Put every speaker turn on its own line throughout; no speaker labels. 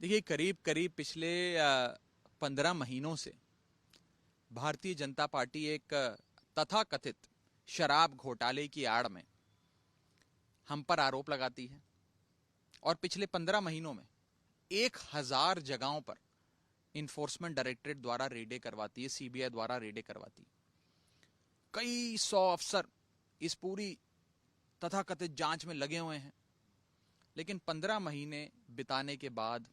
देखिए, करीब करीब पिछले 15 महीनों से भारतीय जनता पार्टी एक तथाकथित शराब घोटाले की आड़ में हम पर आरोप लगाती है और पिछले 15 महीनों में 1000 जगहों पर इन्फोर्समेंट डायरेक्टरेट द्वारा रेडें करवाती है, सीबीआई द्वारा रेडें करवाती है। कई 100 अफसर इस पूरी तथाकथित जांच में लगे हुए हैं, लेकिन 15 महीने बिताने के बाद,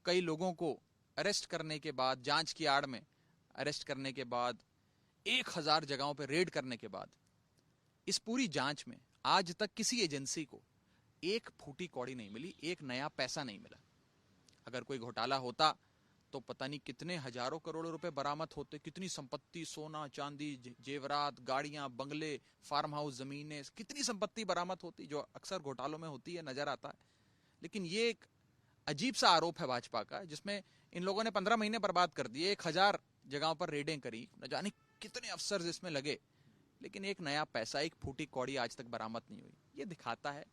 कई लोगों को अरेस्ट करने के बाद, जांच की आड़ में अरेस्ट करने के बाद, 1000 जगहों पर रेड करने के बाद, इस पूरी जांच में आज तक किसी एजेंसी को एक फूटी कौड़ी नहीं मिली, एक नया पैसा नहीं मिला। अगर कोई घोटाला होता तो पता नहीं कितने हजारों करोड़ों रुपए बरामद होते, कितनी संपत्ति, सोना चांदी, जेवरात, गाड़ियां, बंगले, फार्म हाउस, जमीनें, कितनी संपत्ति बरामद होती, जो अक्सर घोटालों में होती है, नजर आता है। लेकिन ये एक अजीब सा आरोप है भाजपा का, जिसमें इन लोगों ने 15 महीने बर्बाद कर दिए, 1000 जगहों पर रेडें करी, न जाने कितने अफसर इसमें लगे, लेकिन एक नया पैसा, एक फूटी कौड़ी आज तक बरामद नहीं हुई। ये दिखाता है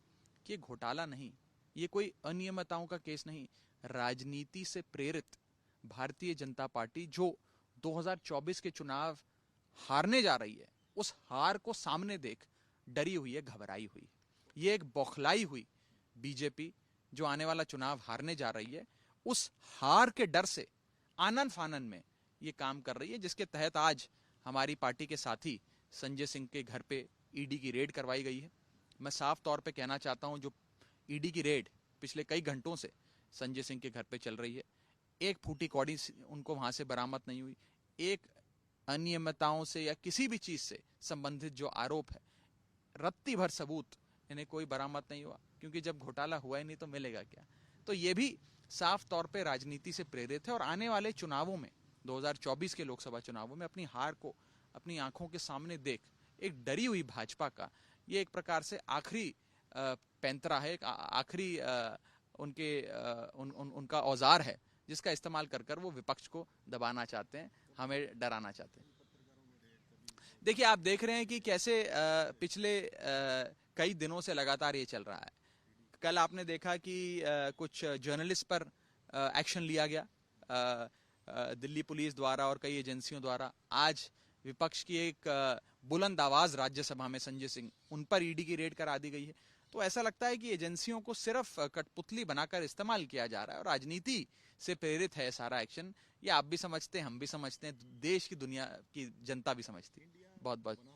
कि ये घोटाला नहीं, ये कोई अनियमितताओं का केस नहीं, राजनीति से प्रेरित भारतीय जनता पार्टी जो 2024 के चुनाव हारने जा रही है, उस हार को सामने देख डरी हुई है, घबराई हुई है। ये एक बौखलाई हुई बीजेपी जो आने वाला चुनाव हारने जा रही है, उस हार के डर से आनन फानन में ये काम कर रही है, जिसके तहत आज हमारी पार्टी के साथी संजय सिंह के घर पे ईडी की रेड करवाई गई है। मैं साफ तौर पे कहना चाहता हूं, जो ईडी की रेड पिछले कई घंटों से संजय सिंह के घर पे चल रही है, एक फूटी कौड़ी उनको वहां से बरामद नहीं हुई, एक अनियमितताओं से या किसी भी चीज से संबंधित जो आरोप है, रत्ती भर सबूत इन्हें कोई बरामद नहीं हुआ, क्योंकि जब घोटाला हुआ ही नहीं तो मिलेगा क्या। तो ये भी साफ तौर पे राजनीति से प्रेरित है और आने वाले चुनावों में, 2024 के लोकसभा चुनावों में, अपनी हार को अपनी आंखों के सामने देख एक डरी हुई भाजपा का ये एक प्रकार से आखिरी पैंतरा है, आखिरी उनका औजार है, जिसका इस्तेमाल कर वो विपक्ष को दबाना चाहते हैं, हमें डराना चाहते हैं। देखिए, आप देख रहे हैं कि कैसे पिछले कई दिनों से लगातार ये चल रहा है। कल आपने देखा कि कुछ जर्नलिस्ट पर एक्शन लिया गया दिल्ली पुलिस द्वारा और कई एजेंसियों द्वारा। आज विपक्ष की एक बुलंद आवाज राज्यसभा में संजय सिंह, उन पर ईडी की रेड करा दी गई है। तो ऐसा लगता है कि एजेंसियों को सिर्फ कठपुतली बनाकर इस्तेमाल किया जा रहा है और राजनीति से प्रेरित है सारा एक्शन। ये आप भी समझते हैं, हम भी समझते हैं, देश की, दुनिया की जनता भी समझती है। बहुत बहुत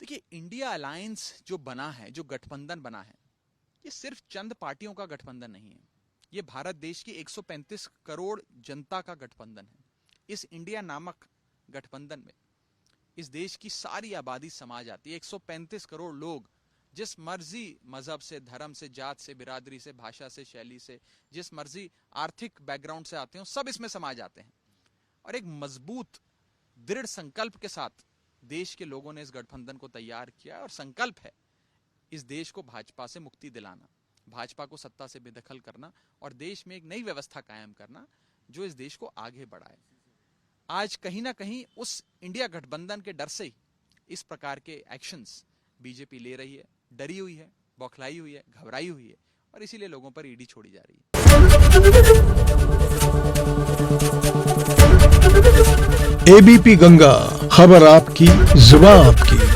देखिए, इंडिया अलायंस जो बना है, जो गठबंधन बना है, ये सिर्फ चंद पार्टियों का गठबंधन नहीं है, ये भारत देश की 135 करोड़ जनता का गठबंधन है। इस इंडिया नामक गठबंधन में इस देश की सारी आबादी समा जाती है। 135 करोड़ लोग जिस मर्जी मजहब से, धर्म से, जात से, बिरादरी से, भाषा से, शैली से, जिस मर्जी आर्थिक बैकग्राउंड से आते हो, सब इसमें समा जाते हैं। और एक मजबूत दृढ़ संकल्प के साथ देश के लोगों ने इस गठबंधन को तैयार किया और संकल्प है इस देश को भाजपा से मुक्ति दिलाना, भाजपा को सत्ता से बेदखल करना और देश में एक नई व्यवस्था कायम करना जो इस देश को आगे बढ़ाए। आज कहीं ना कहीं उस इंडिया गठबंधन के डर से ही इस प्रकार के एक्शंस बीजेपी ले रही है, डरी हुई है, बौखलाई हुई है, घबराई हुई है और इसीलिए लोगों पर ईडी छोड़ी जा रही है।
एबीपी गंगा, खबर आपकी, जुबान आपकी।